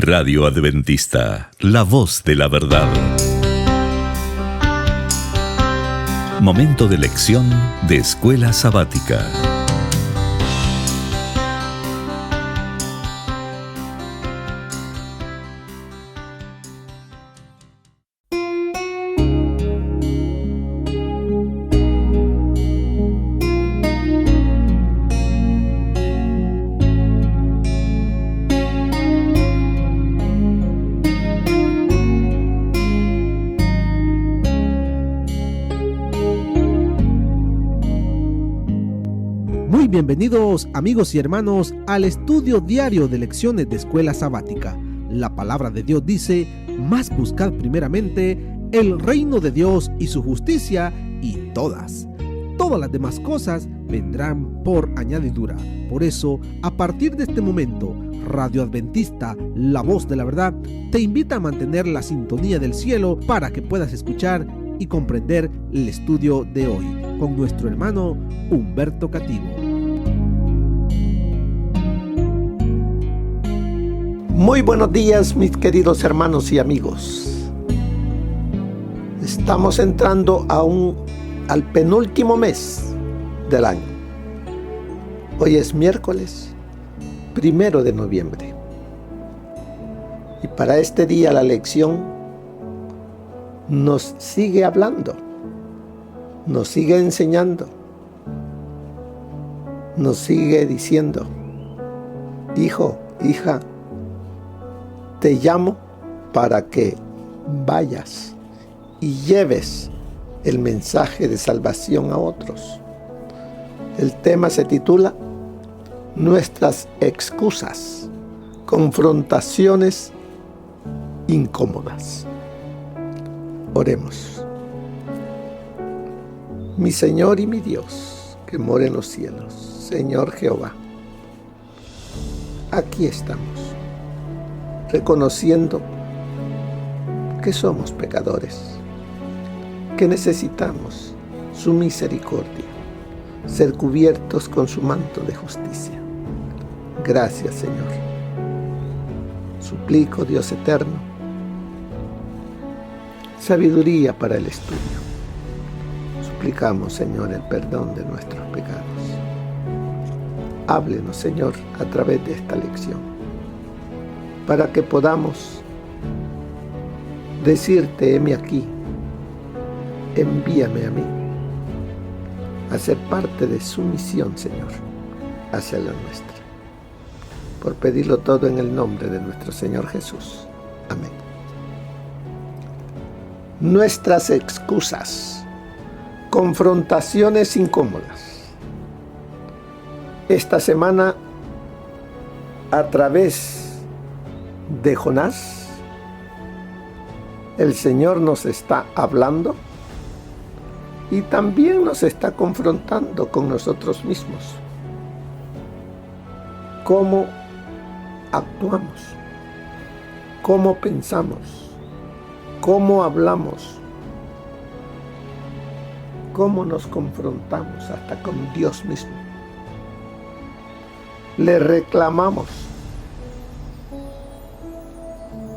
Radio Adventista, la voz de la verdad. Momento de lección de Escuela Sabática. Muy bienvenidos, amigos y hermanos, al estudio diario de lecciones de Escuela Sabática. La palabra de Dios dice: mas buscad primeramente el reino de Dios y su justicia, y todas las demás cosas vendrán por añadidura. Por eso, a partir de este momento, Radio Adventista, la voz de la verdad, te invita a mantener la sintonía del cielo para que puedas escuchar y comprender el estudio de hoy con nuestro hermano Humberto Cativo. Muy buenos días, mis queridos hermanos y amigos. Estamos entrando al penúltimo mes del año. Hoy es miércoles 1 de noviembre. Y para este día la lección nos sigue hablando, nos sigue enseñando, nos sigue diciendo: hijo, hija, te llamo para que vayas y lleves el mensaje de salvación a otros. El tema se titula Nuestras excusas, confrontaciones incómodas. Oremos. Mi Señor y mi Dios, que mora en los cielos, Señor Jehová, aquí estamos, reconociendo que somos pecadores, que necesitamos su misericordia, ser cubiertos con su manto de justicia. Gracias, Señor. Suplico, Dios eterno, sabiduría para el estudio. Suplicamos, Señor, el perdón de nuestros pecados. Háblenos, Señor, a través de esta lección, para que podamos decirte: heme aquí, envíame a mí, a ser parte de su misión, Señor, hacia la nuestra. Por pedirlo todo en el nombre de nuestro Señor Jesús. Amén. Nuestras excusas, confrontaciones incómodas. Esta semana, a través de Jonás, el Señor nos está hablando y también nos está confrontando con nosotros mismos. ¿Cómo actuamos? ¿Cómo pensamos? ¿Cómo hablamos? ¿Cómo nos confrontamos hasta con Dios mismo? Le reclamamos,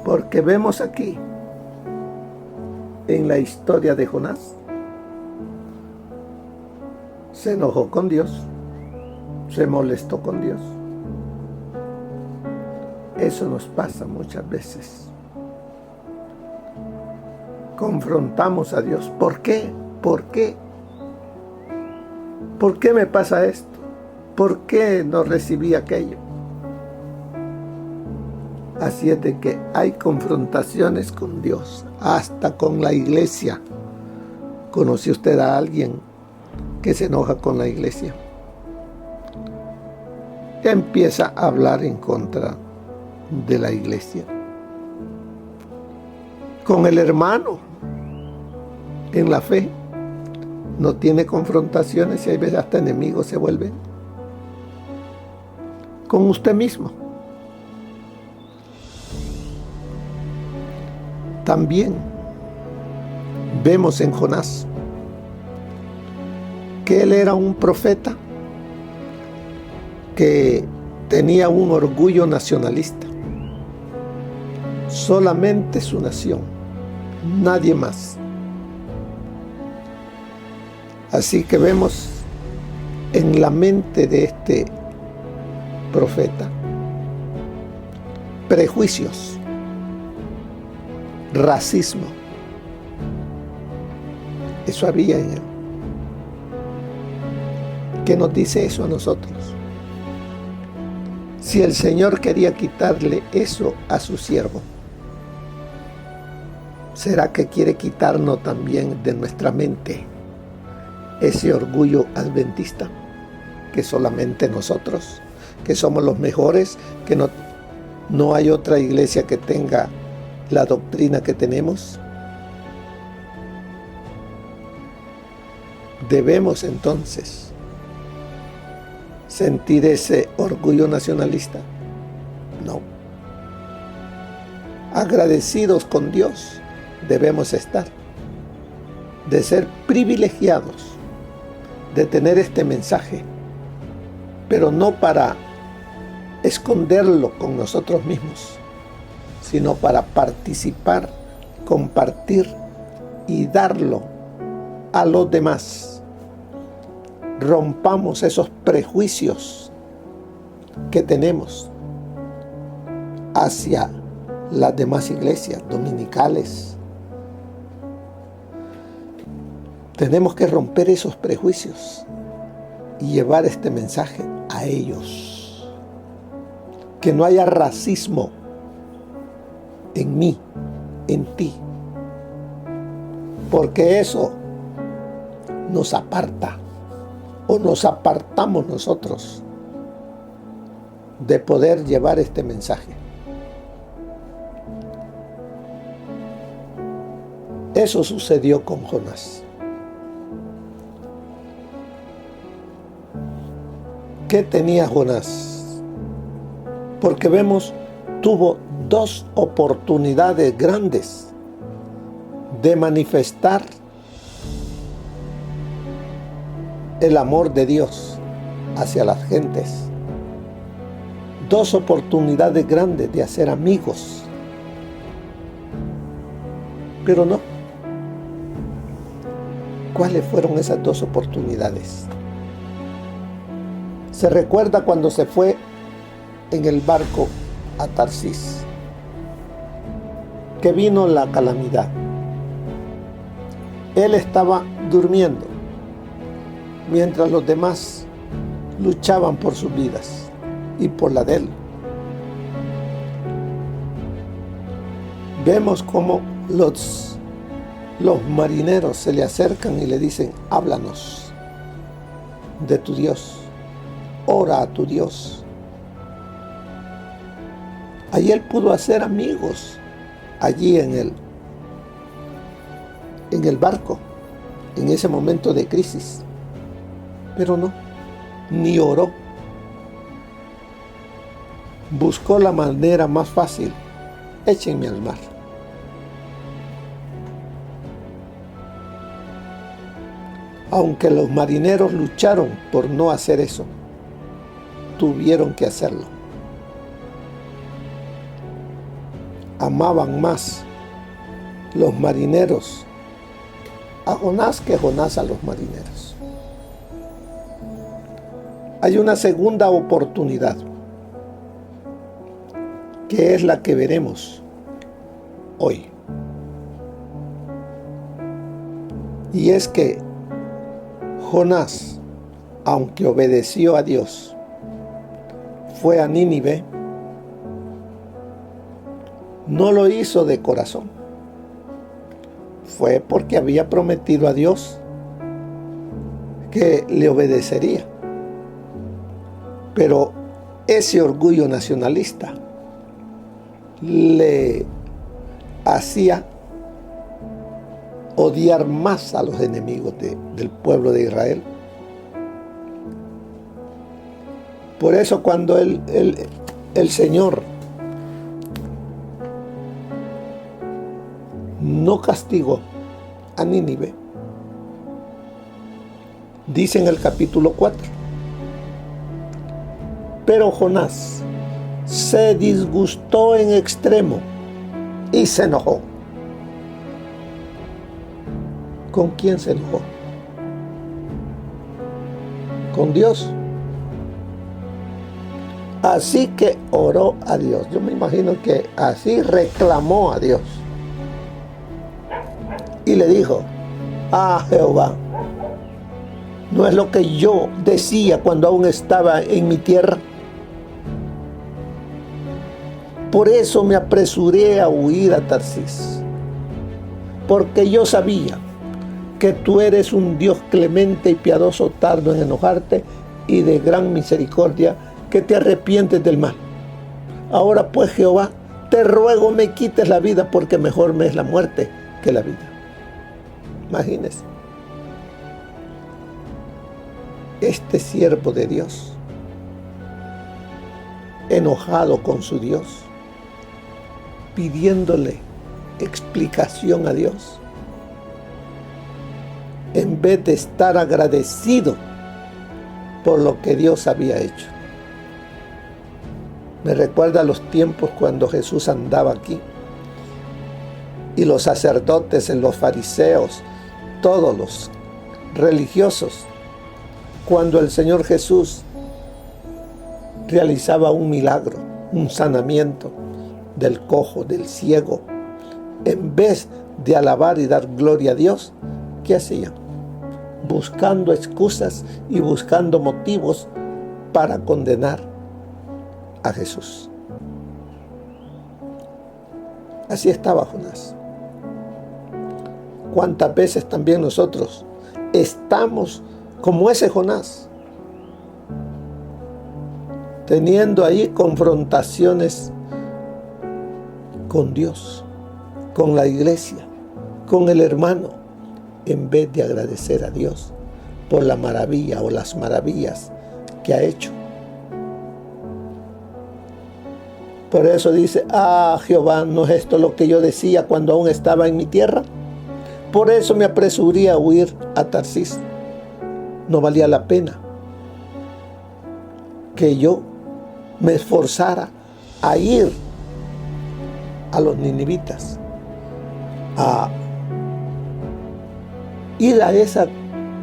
porque vemos aquí en la historia de Jonás, se enojó con Dios, se molestó con Dios. Eso nos pasa muchas veces. Confrontamos a Dios. ¿Por qué? ¿Por qué? ¿Por qué me pasa esto? ¿Por qué no recibí aquello? Así es de que hay confrontaciones con Dios, hasta con la iglesia. ¿Conoce usted a alguien que se enoja con la iglesia? Empieza a hablar en contra de la iglesia. Con el hermano en la fe no tiene confrontaciones, y hay veces hasta enemigos se vuelven. Con usted mismo. También vemos en Jonás que él era un profeta que tenía un orgullo nacionalista. solamente su nación, nadie más. Así que vemos en la mente de este profeta prejuicios, racismo. Eso había en él. ¿Qué nos dice eso a nosotros? Si el Señor quería quitarle eso a su siervo, ¿será que quiere quitarnos también de nuestra mente ese orgullo adventista? Que solamente nosotros, que somos los mejores, que no hay otra iglesia que tenga la doctrina que tenemos. Debemos entonces sentir ese orgullo nacionalista. No. Agradecidos con Dios debemos estar, de ser privilegiados, de tener este mensaje, pero no para esconderlo con nosotros mismos, sino para participar, compartir y darlo a los demás. Rompamos esos prejuicios que tenemos hacia las demás iglesias dominicales. Tenemos que romper esos prejuicios y llevar este mensaje a ellos. Que no haya racismo en mí, en ti, porque eso nos aparta, o nos apartamos nosotros de poder llevar este mensaje. Eso sucedió con Jonás. ¿Qué tenía Jonás? Porque vemos, tuvo dos oportunidades grandes de manifestar el amor de Dios hacia las gentes. Dos oportunidades grandes de hacer amigos. Pero no. ¿Cuáles fueron esas dos oportunidades? Se recuerda cuando se fue en el barco a Tarsis, que vino la calamidad. Él estaba durmiendo, mientras los demás luchaban por sus vidas y por la de él. Vemos cómo los marineros se le acercan y le dicen: háblanos de tu Dios, ora a tu Dios. Allí él pudo hacer amigos, allí en el barco, en ese momento de crisis. Pero no, ni oró. Buscó la manera más fácil: échenme al mar. Aunque los marineros lucharon por no hacer eso, tuvieron que hacerlo. Amaban más los marineros a Jonás que Jonás a los marineros. Hay una segunda oportunidad, que es la que veremos hoy. Y es que Jonás, aunque obedeció a Dios, fue a Nínive, no lo hizo de corazón. Fue porque había prometido a Dios que le obedecería. Pero ese orgullo nacionalista le hacía odiar más a los enemigos del pueblo de Israel. Por eso cuando el Señor no castigó a Nínive, dice en el capítulo 4: pero Jonás se disgustó en extremo y se enojó. ¿Con quién se enojó? Con Dios. Así que oró a Dios. Yo me imagino que así reclamó a Dios. Y le dijo: ah, Jehová, ¿no es lo que yo decía cuando aún estaba en mi tierra? Por eso me apresuré a huir a Tarsis, porque yo sabía que tú eres un Dios clemente y piadoso, tardo en enojarte y de gran misericordia, que te arrepientes del mal. Ahora pues, Jehová, te ruego me quites la vida, porque mejor me es la muerte que la vida. Imagínense. Este siervo de Dios, enojado con su Dios, pidiéndole explicación a Dios, en vez de estar agradecido por lo que Dios había hecho. Me recuerda a los tiempos cuando Jesús andaba aquí y los sacerdotes, los fariseos, todos los religiosos, cuando el Señor Jesús realizaba un milagro, un sanamiento del cojo, del ciego, en vez de alabar y dar gloria a Dios, ¿qué hacían? Buscando excusas y buscando motivos para condenar a Jesús. Así estaba Jonás. ¿Cuántas veces también nosotros estamos como ese Jonás, teniendo ahí confrontaciones con Dios, con la iglesia, con el hermano, en vez de agradecer a Dios por la maravilla o las maravillas que ha hecho? Por eso dice: ah, Jehová, ¿no es esto lo que yo decía cuando aún estaba en mi tierra? Por eso me apresuré a huir a Tarsis. No valía la pena que yo me esforzara a ir a los ninivitas, a ir a esa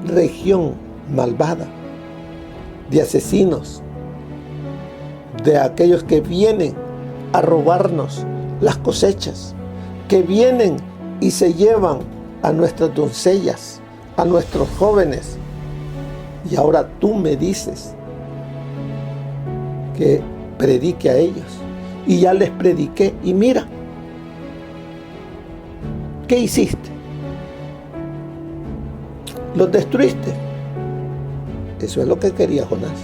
región malvada de asesinos, de aquellos que vienen a robarnos las cosechas, que vienen y se llevan a nuestras doncellas, a nuestros jóvenes. Y ahora tú me dices que predique a ellos. Y ya les prediqué. Y mira, ¿qué hiciste? Los destruiste. Eso es lo que quería Jonás,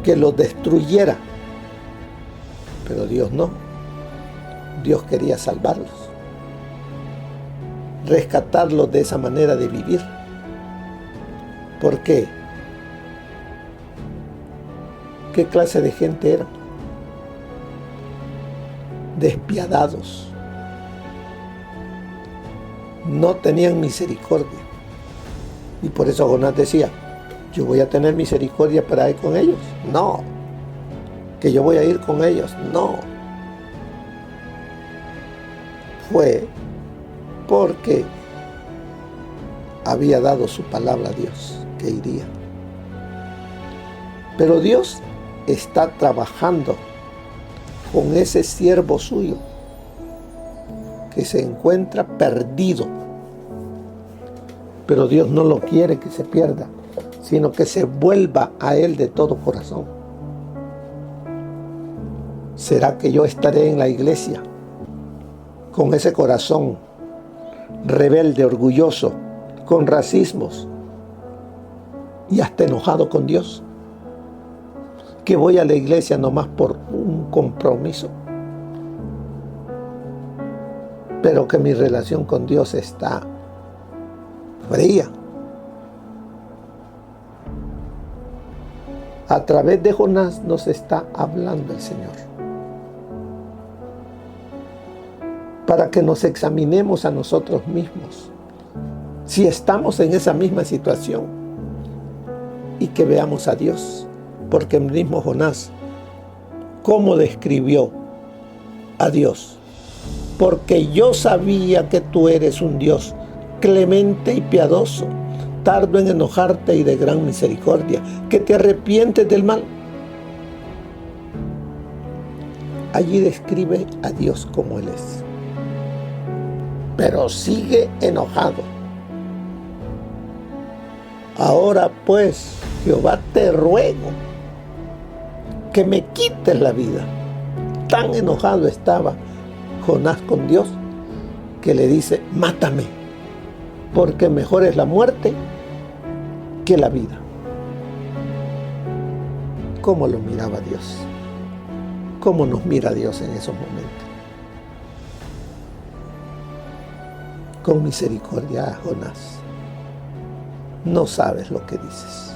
que los destruyera. Pero Dios no. Dios quería salvarlos, rescatarlos de esa manera de vivir. ¿Por qué? ¿Qué clase de gente eran? Despiadados. No tenían misericordia. Y por eso Jonás decía: yo voy a tener misericordia para ir con ellos. No. Que yo voy a ir con ellos. No. Fue porque había dado su palabra a Dios que iría. Pero Dios está trabajando con ese siervo suyo que se encuentra perdido. Pero Dios no lo quiere que se pierda, sino que se vuelva a Él de todo corazón. ¿Será que yo estaré en la iglesia con ese corazón rebelde, orgulloso, con racismos y hasta enojado con Dios? Que voy a la iglesia nomás por un compromiso, pero que mi relación con Dios está fría. A través de Jonás nos está hablando el Señor, para que nos examinemos a nosotros mismos si estamos en esa misma situación y que veamos a Dios. Porque el mismo Jonás, ¿cómo describió a Dios? porque yo sabía que tú eres un Dios clemente y piadoso, tardo en enojarte y de gran misericordia, que te arrepientes del mal. Allí describe a Dios como Él es. Pero sigue enojado. Ahora pues, Jehová, te ruego que me quites la vida. Tan enojado estaba Jonás con Dios que le dice: mátame, porque mejor es la muerte que la vida. ¿Cómo lo miraba Dios? ¿Cómo nos mira Dios en esos momentos? Con misericordia a Jonás. No sabes lo que dices.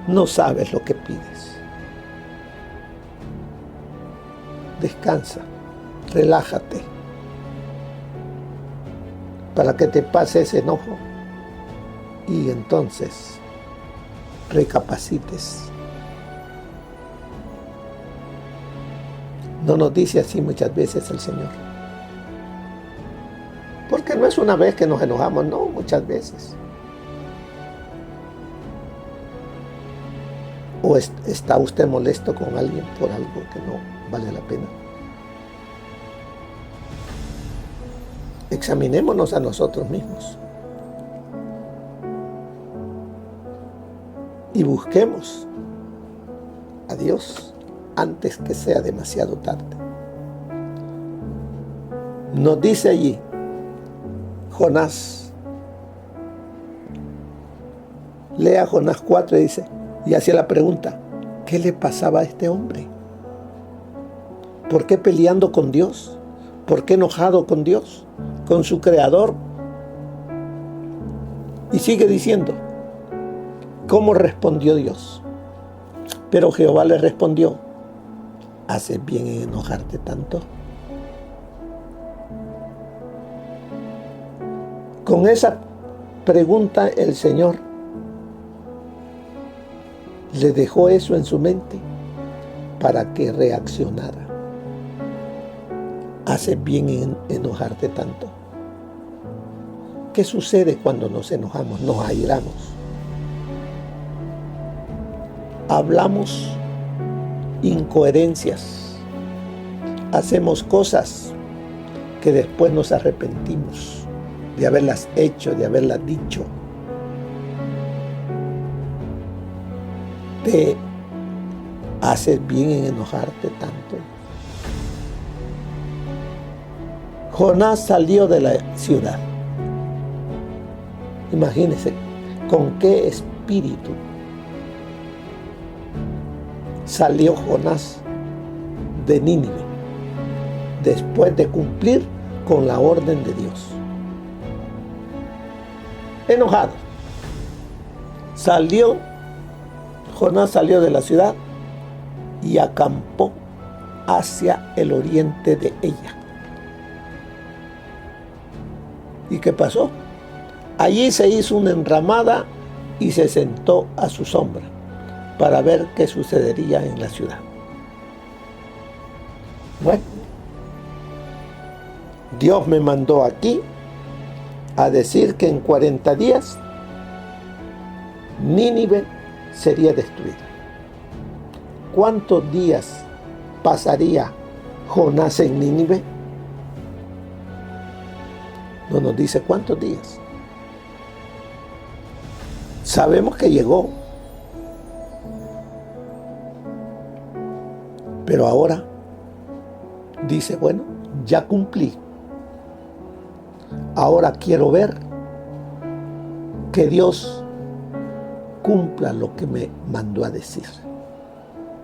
No sabes lo que pides. Descansa, relájate, para que te pase ese enojo y entonces recapacites. No nos dice así muchas veces el Señor. Porque no es una vez que nos enojamos, no, muchas veces. ¿O está usted molesto con alguien por algo que no vale la pena? Examinémonos a nosotros mismos. Y busquemos a Dios antes que sea demasiado tarde. Nos dice allí Jonás. Lea Jonás 4 y dice, y hacía la pregunta: ¿qué le pasaba a este hombre? ¿Por qué peleando con Dios? ¿Por qué enojado con Dios? Con su creador. Y sigue diciendo, ¿cómo respondió Dios? Pero Jehová le respondió: ¿haces bien en enojarte tanto? Con esa pregunta el Señor le dejó eso en su mente para que reaccionara. ¿Haces bien en enojarte tanto? ¿Qué sucede cuando nos enojamos, nos airamos? Hablamos incoherencias, hacemos cosas que después nos arrepentimos de haberlas hecho, de haberlas dicho. ¿Te haces bien en enojarte tanto? Jonás salió de la ciudad. Imagínense con qué espíritu salió Jonás de Nínive después de cumplir con la orden de Dios. Enojado. Jonás salió de la ciudad y acampó hacia el oriente de ella. ¿Y qué pasó? Allí se hizo una enramada y se sentó a su sombra para ver qué sucedería en la ciudad. Bueno, Dios me mandó aquí a decir que en 40 días Nínive sería destruida. ¿Cuántos días pasaría Jonás en Nínive? No nos dice cuántos días. Sabemos que llegó, pero ahora dice, bueno, ya cumplí. Ahora quiero ver que Dios cumpla lo que me mandó a decir,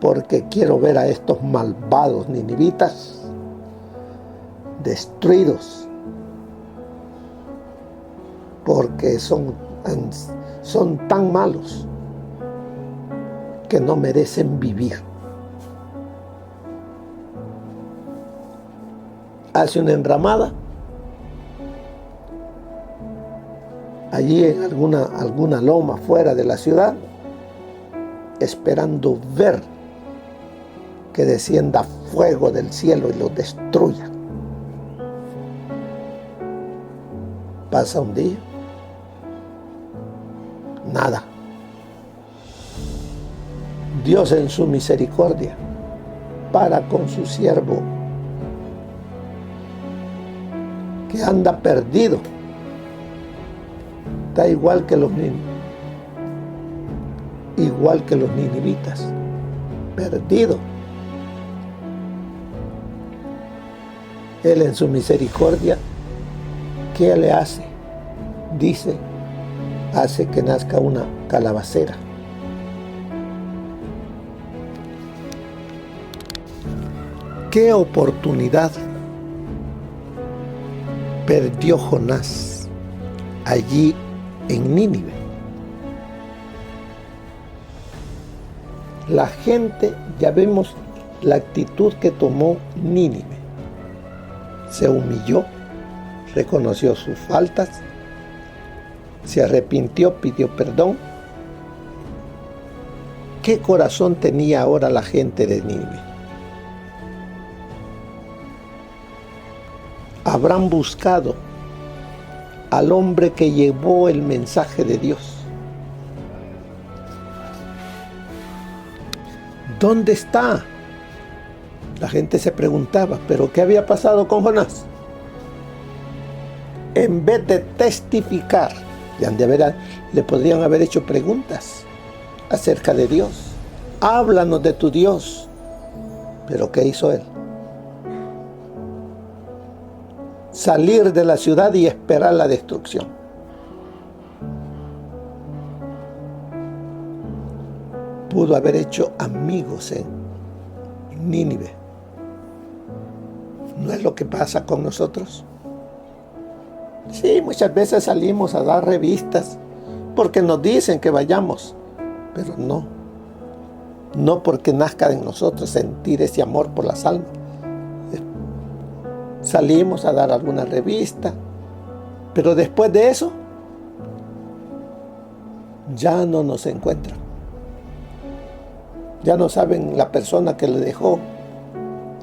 porque quiero ver a estos malvados ninivitas destruidos, porque son tan malos que no merecen vivir. Hace una enramada allí en alguna loma fuera de la ciudad, esperando ver que descienda fuego del cielo y los destruya. Pasa un día, nada. Dios en su misericordia para con su siervo que anda perdido. Está igual que los ninivitas, perdido. Él en su misericordia, ¿qué le hace? Dice, hace que nazca una calabacera. ¿Qué oportunidad perdió Jonás allí en Nínive? La gente, ya vemos la actitud que tomó Nínive. Se humilló, reconoció sus faltas, se arrepintió, pidió perdón. ¿Qué corazón tenía ahora la gente de Nínive? Habrán buscado al hombre que llevó el mensaje de Dios. ¿Dónde está? La gente se preguntaba, ¿pero qué había pasado con Jonás? En vez de testificar, le podrían haber hecho preguntas acerca de Dios. Háblanos de tu Dios. ¿Pero qué hizo él? Salir de la ciudad y esperar la destrucción. Pudo haber hecho amigos en Nínive. ¿No es lo que pasa con nosotros? Sí, muchas veces salimos a dar revistas porque nos dicen que vayamos, pero no porque nazca en nosotros sentir ese amor por las almas. Salimos a dar alguna revista, pero después de eso ya no nos encuentran. Ya no saben la persona que le dejó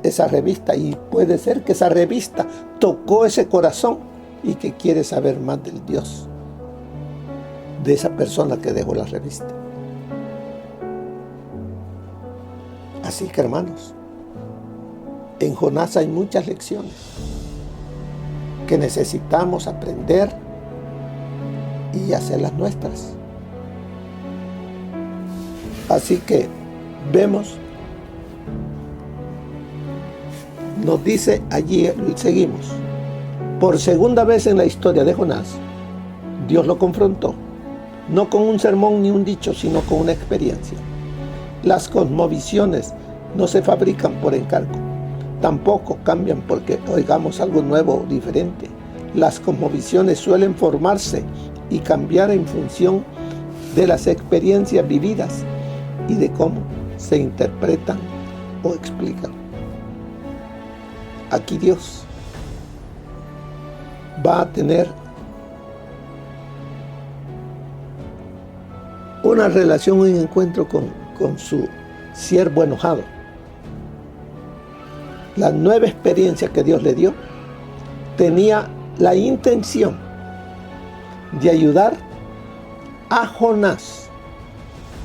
esa revista, y puede ser que esa revista tocó ese corazón y que quiere saber más del Dios de esa persona que dejó la revista. Así que, hermanos, en Jonás hay muchas lecciones que necesitamos aprender y hacerlas nuestras. Así que vemos, nos dice allí, seguimos. Por segunda vez en la historia de Jonás, Dios lo confrontó, no con un sermón ni un dicho, sino con una experiencia. Las cosmovisiones no se fabrican por encargo, tampoco cambian porque oigamos algo nuevo o diferente. Las cosmovisiones suelen formarse y cambiar en función de las experiencias vividas y de cómo se interpretan o explican. Aquí Dios va a tener una relación, un encuentro con su siervo enojado. La nueva experiencia que Dios le dio tenía la intención de ayudar a Jonás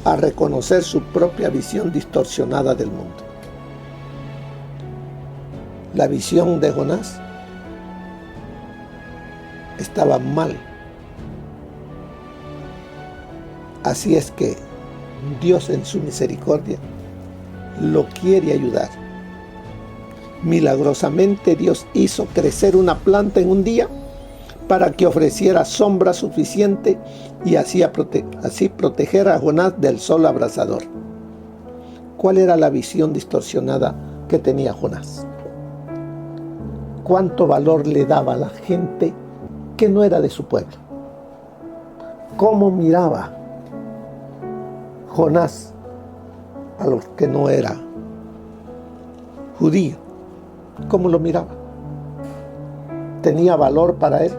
a reconocer su propia visión distorsionada del mundo. La visión de Jonás estaba mal. Así es que Dios en su misericordia lo quiere ayudar. Milagrosamente Dios hizo crecer una planta en un día para que ofreciera sombra suficiente y así proteger a Jonás del sol abrasador. ¿Cuál era la visión distorsionada que tenía Jonás? ¿Cuánto valor le daba a la gente que no era de su pueblo? ¿Cómo miraba Jonás a los que no era judío? ¿Cómo lo miraba? ¿Tenía valor para él?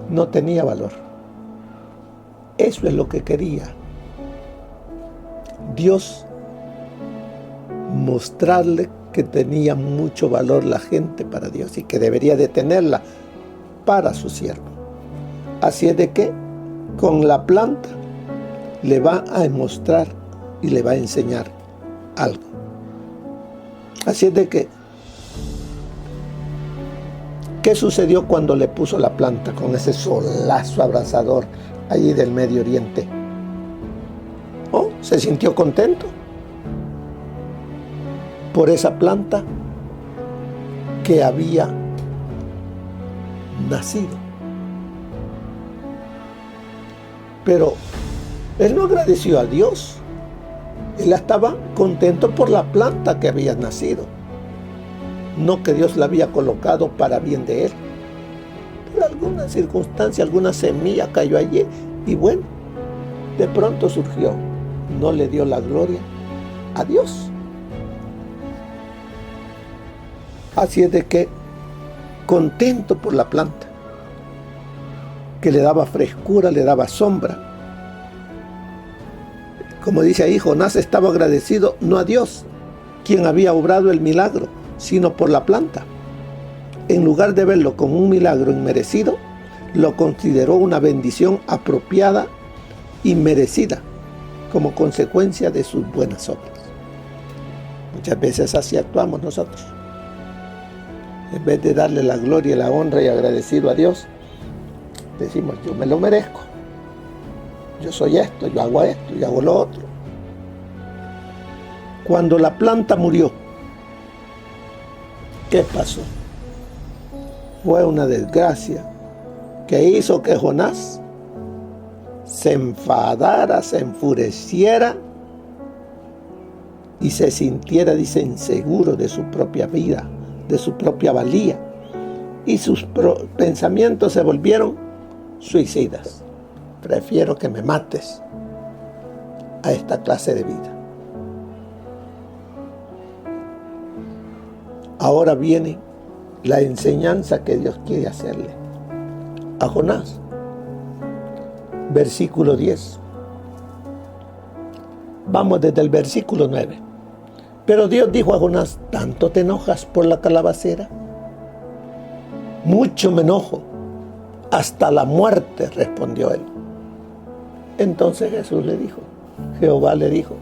No tenía valor. Eso es lo que quería Dios, mostrarle que tenía mucho valor la gente para Dios y que debería de tenerla para su siervo. Así es de que con la planta le va a mostrar y le va a enseñar algo. Así es de que, ¿qué sucedió cuando le puso la planta con ese solazo abrasador allí del Medio Oriente? Oh, se sintió contento por esa planta que había nacido. Pero él no agradeció a Dios. Él estaba contento por la planta que había nacido, no que Dios la había colocado para bien de él. Por alguna circunstancia, alguna semilla cayó allí y bueno, de pronto surgió. No le dio la gloria a Dios. Así es de que, contento por la planta, que le daba frescura, le daba sombra. Como dice ahí, Jonás estaba agradecido no a Dios, quien había obrado el milagro, sino por la planta. En lugar de verlo como un milagro inmerecido, lo consideró una bendición apropiada y merecida como consecuencia de sus buenas obras. Muchas veces así actuamos nosotros. En vez de darle la gloria, la honra y agradecido a Dios, decimos, yo me lo merezco. Yo soy esto, yo hago lo otro. Cuando la planta murió, ¿qué pasó? Fue una desgracia que hizo que Jonás se enfadara, se enfureciera y se sintiera, dice, inseguro de su propia vida, de su propia valía, y sus pensamientos se volvieron suicidas. Prefiero que me mates a esta clase de vida. Ahora viene la enseñanza que Dios quiere hacerle a Jonás. Versículo 10. Vamos desde el versículo 9. Pero Dios dijo a Jonás, ¿tanto te enojas por la calabacera? Mucho me enojo, hasta la muerte, respondió él. Entonces Jesús le dijo, Jehová le dijo,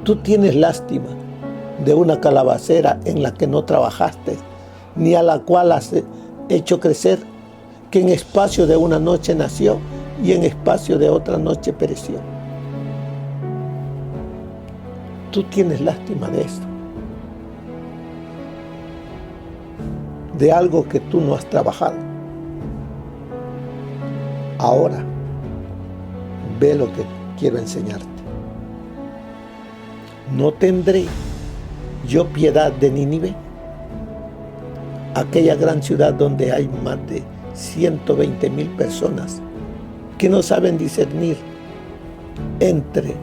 tú tienes lástima de una calabacera en la que no trabajaste, ni a la cual has hecho crecer, que en espacio de una noche nació y en espacio de otra noche pereció. Tú tienes lástima de esto, de algo que tú no has trabajado. Ahora, ve lo que quiero enseñarte. ¿No tendré yo piedad de Nínive, aquella gran ciudad donde hay más de 120,000 personas que no saben discernir entre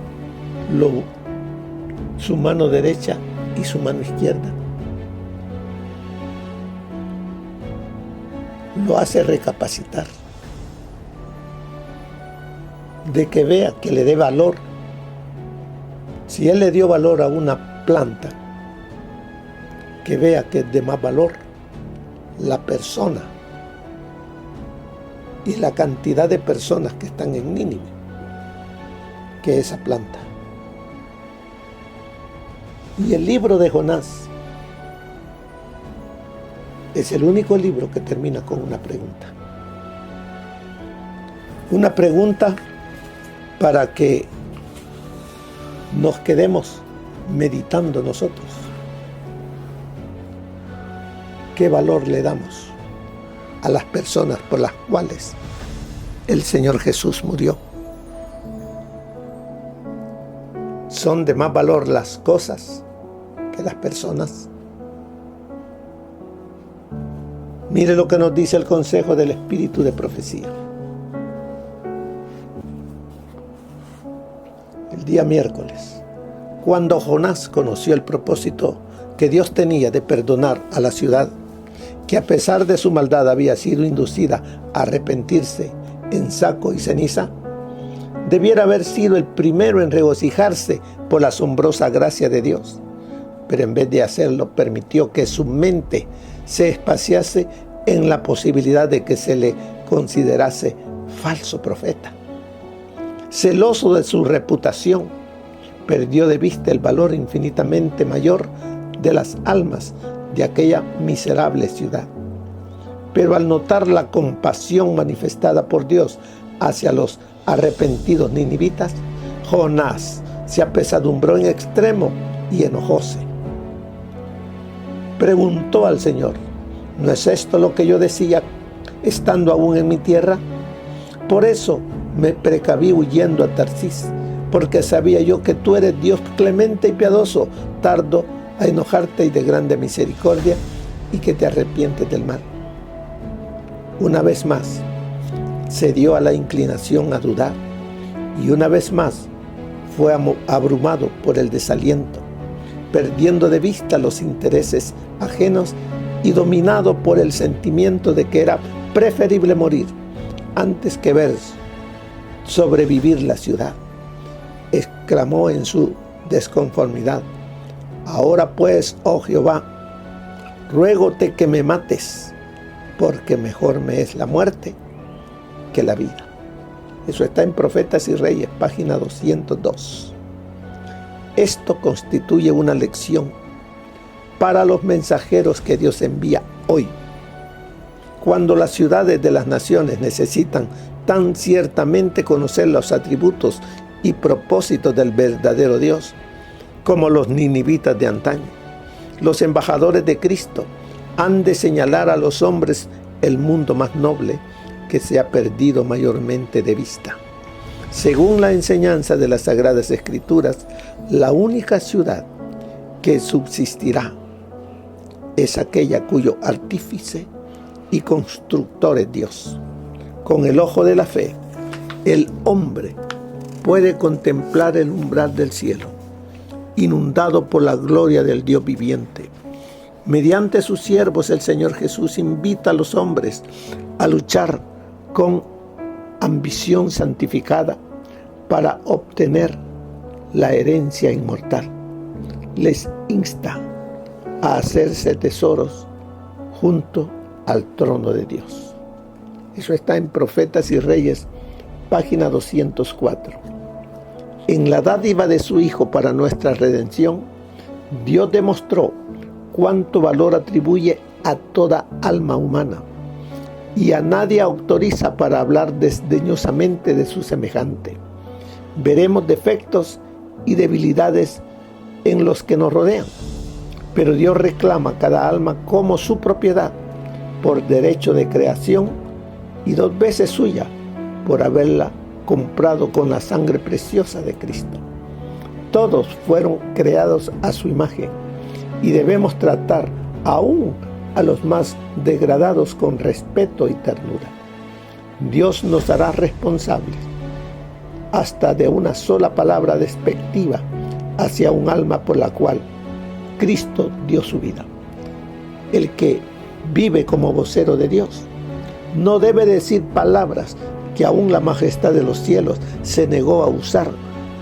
su mano derecha y su mano izquierda? Lo hace recapacitar, de que vea que le dé valor. Si él le dio valor a una planta, que vea que es de más valor la persona y la cantidad de personas que están en Nínive que esa planta. Y el libro de Jonás es el único libro que termina con una pregunta. Una pregunta para que nos quedemos meditando nosotros. ¿Qué valor le damos a las personas por las cuales el Señor Jesús murió? ¿Son de más valor las cosas que las personas? Mire lo que nos dice el consejo del Espíritu de Profecía. El día miércoles, cuando Jonás conoció el propósito que Dios tenía de perdonar a la ciudad, que a pesar de su maldad había sido inducida a arrepentirse en saco y ceniza, debiera haber sido el primero en regocijarse por la asombrosa gracia de Dios, pero en vez de hacerlo permitió que su mente se espaciase en la posibilidad de que se le considerase falso profeta. Celoso de su reputación, perdió de vista el valor infinitamente mayor de las almas de aquella miserable ciudad. Pero al notar la compasión manifestada por Dios hacia los arrepentidos ninivitas, Jonás se apesadumbró en extremo y enojóse. Preguntó al Señor: ¿no es esto lo que yo decía estando aún en mi tierra? Por eso me precaví huyendo a Tarsis, porque sabía yo que tú eres Dios clemente y piadoso, tardo a enojarte y de grande misericordia, y que te arrepientes del mal. Una vez más se dio a la inclinación a dudar, y una vez más fue abrumado por el desaliento, perdiendo de vista los intereses ajenos y dominado por el sentimiento de que era preferible morir antes que ver sobrevivir la ciudad. Exclamó en su desconformidad: ahora pues, oh Jehová, ruégote que me mates, porque mejor me es la muerte que la vida. Eso está en Profetas y Reyes, página 202. Esto constituye una lección para los mensajeros que Dios envía hoy. Cuando las ciudades de las naciones necesitan tan ciertamente conocer los atributos y propósitos del verdadero Dios, como los ninivitas de antaño, los embajadores de Cristo han de señalar a los hombres el mundo más noble que se ha perdido mayormente de vista. Según la enseñanza de las Sagradas Escrituras, la única ciudad que subsistirá es aquella cuyo artífice y constructor es Dios. Con el ojo de la fe, el hombre puede contemplar el umbral del cielo, inundado por la gloria del Dios viviente. Mediante sus siervos, el Señor Jesús invita a los hombres a luchar con ambición santificada para obtener la herencia inmortal. Les insta a hacerse tesoros junto al trono de Dios. Eso está en Profetas y Reyes, página 204. En la dádiva de su Hijo para nuestra redención, Dios demostró cuánto valor atribuye a toda alma humana, y a nadie autoriza para hablar desdeñosamente de su semejante. Veremos defectos y debilidades en los que nos rodean, pero Dios reclama cada alma como su propiedad por derecho de creación y 2 veces suya por haberla comprado con la sangre preciosa de Cristo. Todos fueron creados a su imagen y debemos tratar aún a los más degradados con respeto y ternura. Dios nos hará responsables hasta de una sola palabra despectiva hacia un alma por la cual Cristo dio su vida. El que vive como vocero de Dios no debe decir palabras que aún la majestad de los cielos se negó a usar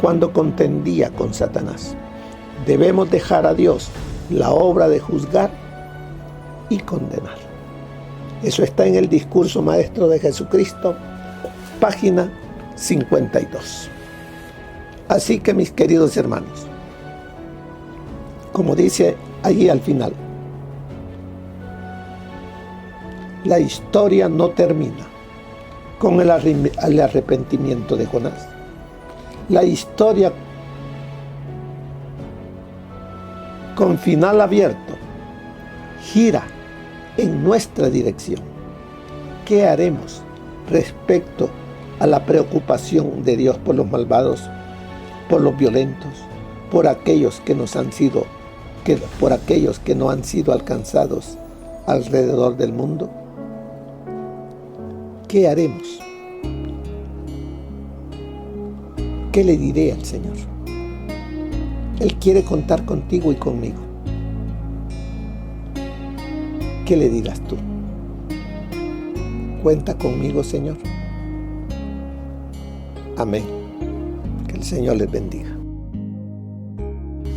cuando contendía con Satanás. Debemos dejar a Dios la obra de juzgar y condenar. Eso está en el Discurso Maestro de Jesucristo, página 52. Así que, mis queridos hermanos, como dice allí al final, la historia no termina con el arrepentimiento de Jonás. La historia con final abierto gira en nuestra dirección. ¿Qué haremos respecto a la preocupación de Dios por los malvados, por los violentos, por aquellos que no han sido alcanzados alrededor del mundo? ¿Qué haremos? ¿Qué le diré al Señor? Él quiere contar contigo y conmigo. ¿Qué le dirás tú? ¿Cuenta conmigo, Señor? Amén. Que el Señor les bendiga.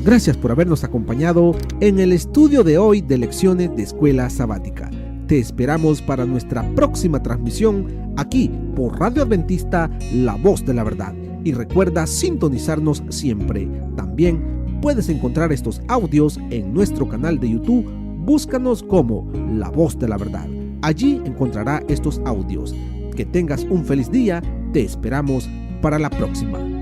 Gracias por habernos acompañado en el estudio de hoy de lecciones de Escuela Sabática. Te esperamos para nuestra próxima transmisión aquí por Radio Adventista, La Voz de la Verdad. Y recuerda sintonizarnos siempre. También puedes encontrar estos audios en nuestro canal de YouTube. Búscanos como La Voz de la Verdad. Allí encontrará estos audios. Que tengas un feliz día. Te esperamos para la próxima.